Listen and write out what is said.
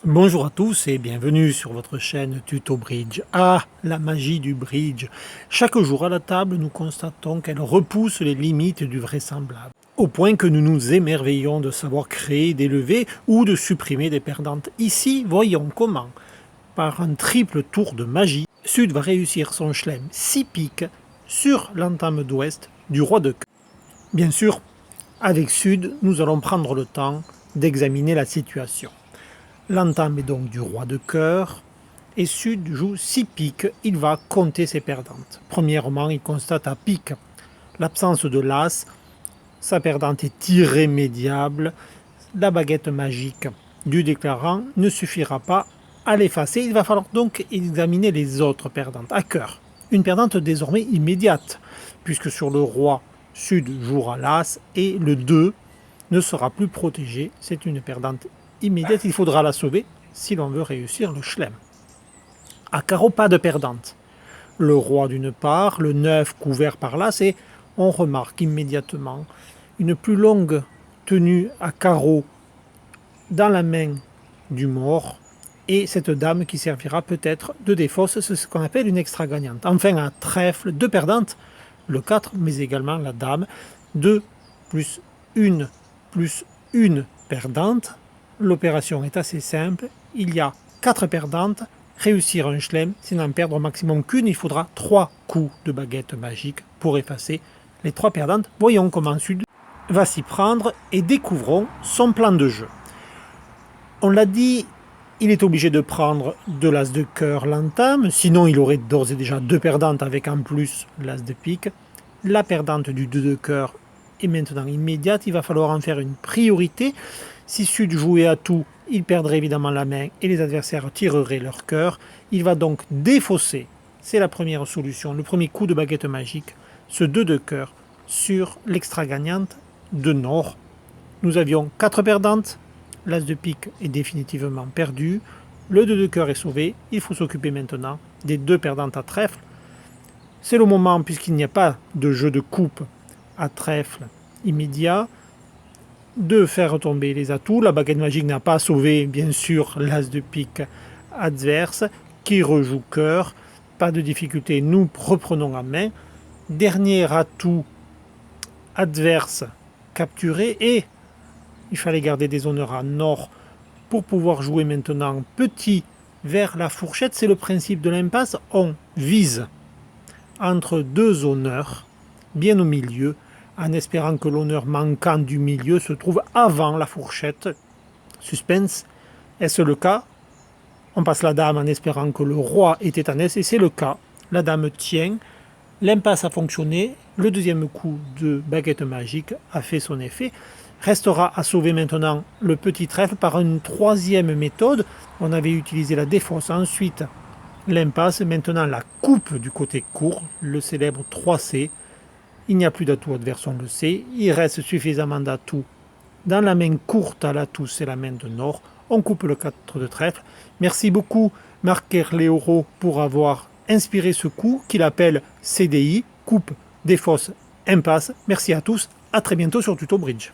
Bonjour à tous et bienvenue sur votre chaîne Tuto Bridge. Ah, la magie du bridge. Chaque jour à la table, nous constatons qu'elle repousse les limites du vraisemblable, au point que nous nous émerveillons de savoir créer des levées ou de supprimer des perdantes. Ici, voyons comment, par un triple tour de magie, Sud va réussir son chelem 6 piques sur l'entame d'ouest du roi de cœur. Bien sûr, avec Sud, nous allons prendre le temps d'examiner la situation. L'entame est donc du roi de cœur, et Sud joue 6 piques, il va compter ses perdantes. Premièrement, il constate à pique l'absence de l'as, sa perdante est irrémédiable, la baguette magique du déclarant ne suffira pas à l'effacer, il va falloir donc examiner les autres perdantes. À cœur, une perdante désormais immédiate, puisque sur le roi, Sud jouera l'as, et le 2 ne sera plus protégé, c'est une perdante immédiate, il faudra la sauver si l'on veut réussir le chelem. À carreau, pas de perdante. Le roi d'une part, le 9 couvert par l'as, et on remarque immédiatement une plus longue tenue à carreau dans la main du mort, et cette dame qui servira peut-être de défausse, c'est ce qu'on appelle une extra gagnante. Enfin, à trèfle, deux perdantes, le 4, mais également la dame, 2 plus 1 plus 1 perdante. L'opération est assez simple, il y a 4 perdantes, réussir un chelem, c'est n'en perdre au maximum qu'une, il faudra 3 coups de baguette magique pour effacer les 3 perdantes. Voyons comment Sud va s'y prendre et découvrons son plan de jeu. On l'a dit, il est obligé de prendre de l'as de cœur l'entame, sinon il aurait d'ores et déjà 2 perdantes avec en plus l'as de pique. La perdante du 2 de cœur est maintenant immédiate, il va falloir en faire une priorité. Si Sud jouait à tout, il perdrait évidemment la main et les adversaires tireraient leur cœur. Il va donc défausser, c'est la première solution, le premier coup de baguette magique, ce 2 de cœur sur l'extra gagnante de Nord. Nous avions 4 perdantes, l'as de pique est définitivement perdu, le 2 de cœur est sauvé, il faut s'occuper maintenant des 2 perdantes à trèfle. C'est le moment, puisqu'il n'y a pas de jeu de coupe à trèfle immédiat, de faire tomber les atouts. La baguette magique n'a pas sauvé, bien sûr, l'as de pique adverse, qui rejoue cœur. Pas de difficulté, nous reprenons en main. Dernier atout adverse capturé, et il fallait garder des honneurs à Nord pour pouvoir jouer maintenant petit vers la fourchette. C'est le principe de l'impasse, on vise entre 2 honneurs, bien au milieu, en espérant que l'honneur manquant du milieu se trouve avant la fourchette. Suspense, est-ce le cas? On passe la dame en espérant que le roi était en S, et c'est le cas. La dame tient, l'impasse a fonctionné, le deuxième coup de baguette magique a fait son effet. Restera à sauver maintenant le petit trèfle par une troisième méthode. On avait utilisé la défausse, ensuite l'impasse, maintenant la coupe du côté court, le célèbre 3C. Il n'y a plus d'atout adverse, on le sait. Il reste suffisamment d'atouts dans la main courte à l'atout, c'est la main de Nord. On coupe le 4 de trèfle. Merci beaucoup Marc Kerleoro pour avoir inspiré ce coup qu'il appelle CDI, coupe, défausse, impasse. Merci à tous, à très bientôt sur Tuto Bridge.